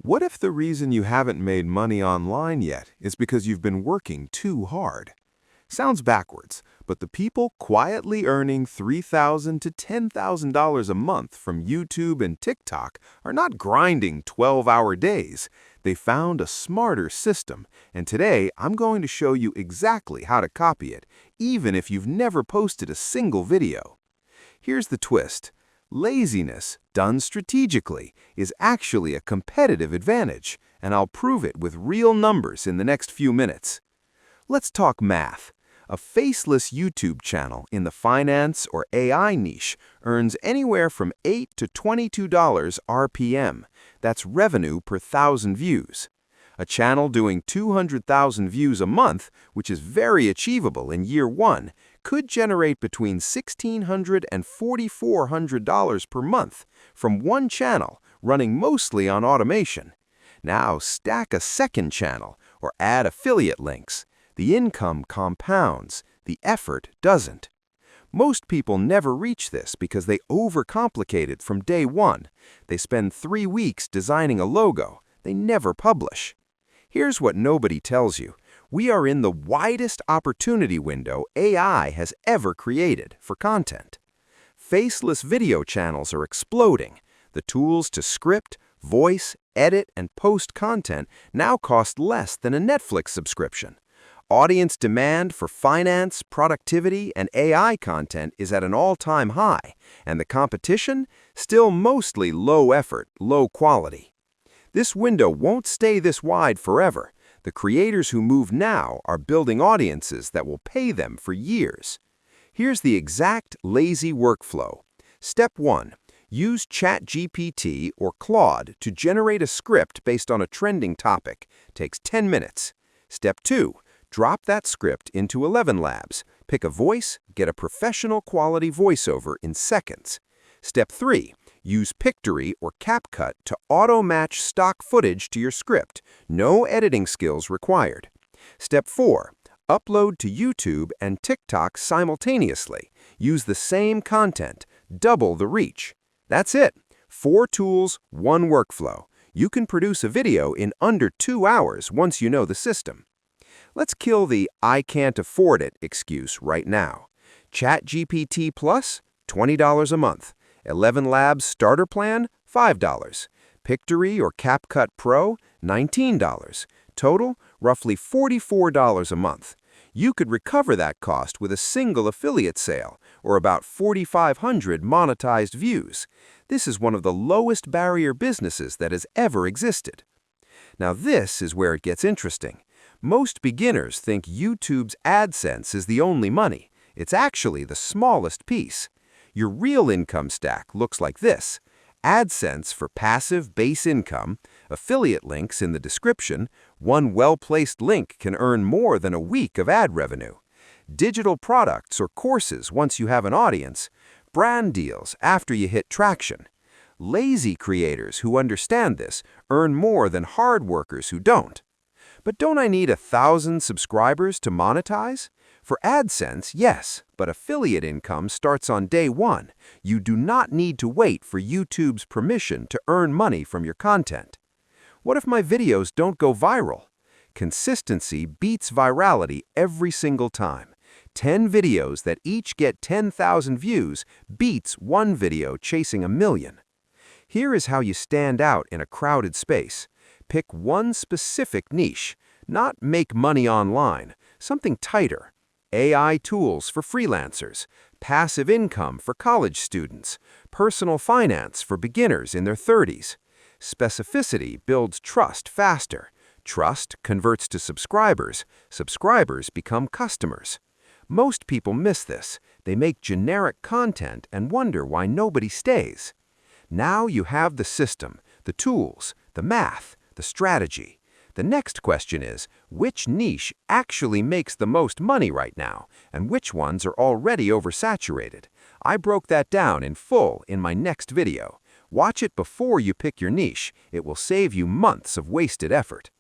What if the reason you haven't made money online yet is because you've been working too hard? Sounds backwards, but the people quietly earning $3,000 to $10,000 a month from YouTube and TikTok are not grinding 12-hour days. They found a smarter system, and today I'm going to show you exactly how to copy it, even if you've never posted a single video. Here's the twist. Laziness, done strategically, is actually a competitive advantage, and I'll prove it with real numbers in the next few minutes. Let's talk math. A faceless YouTube channel in the finance or AI niche earns anywhere from $8 to $22 RPM. That's revenue per 1,000 views. A channel doing 200,000 views a month, which is very achievable in year one, could generate between $1,600 and $4,400 per month from one channel running mostly on automation. Now stack a second channel or add affiliate links. The income compounds, the effort doesn't. Most people never reach this because they overcomplicate it from day one. They spend 3 weeks designing a logo. They never publish. Here's what nobody tells you. We are in the widest opportunity window AI has ever created for content. Faceless video channels are exploding. The tools to script, voice, edit, and post content now cost less than a Netflix subscription. Audience demand for finance, productivity, and AI content is at an all-time high, and the competition? Still mostly low effort, low quality. This window won't stay this wide forever. The creators who move now are building audiences that will pay them for years. Here's the exact lazy workflow. Step 1. Use ChatGPT or Claude to generate a script based on a trending topic. Takes 10 minutes. Step 2. Drop that script into 11 Labs. Pick a voice, get a professional quality voiceover in seconds. Step 3. Use Pictory or CapCut to auto-match stock footage to your script. No editing skills required. Step 4. Upload to YouTube and TikTok simultaneously. Use the same content. Double the reach. That's it. 4 tools, 1 workflow. You can produce a video in under 2 hours once you know the system. Let's kill the "I can't afford it" excuse right now. ChatGPT Plus, $20 a month. 11 Labs Starter Plan, $5. Pictory or CapCut Pro, $19. Total, roughly $44 a month. You could recover that cost with a single affiliate sale, or about 4,500 monetized views. This is one of the lowest barrier businesses that has ever existed. Now this is where it gets interesting. Most beginners think YouTube's AdSense is the only money. It's actually the smallest piece. Your real income stack looks like this. AdSense for passive base income, affiliate links in the description. One well-placed link can earn more than a week of ad revenue. Digital products or courses once you have an audience. Brand deals after you hit traction. Lazy creators who understand this earn more than hard workers who don't. But don't I need 1,000 subscribers to monetize? For AdSense, yes, but affiliate income starts on day one. You do not need to wait for YouTube's permission to earn money from your content. What if my videos don't go viral? Consistency beats virality every single time. 10 videos that each get 10,000 views beats 1 video chasing 1 million. Here is how you stand out in a crowded space. Pick one specific niche, not make money online, something tighter. AI tools for freelancers, passive income for college students, personal finance for beginners in their 30s. Specificity builds trust faster. Trust converts to subscribers. Subscribers become customers. Most people miss this. They make generic content and wonder why nobody stays. Now you have the system, the tools, the math, the strategy. The next question is, which niche actually makes the most money right now, and which ones are already oversaturated? I broke that down in full in my next video. Watch it before you pick your niche. It will save you months of wasted effort.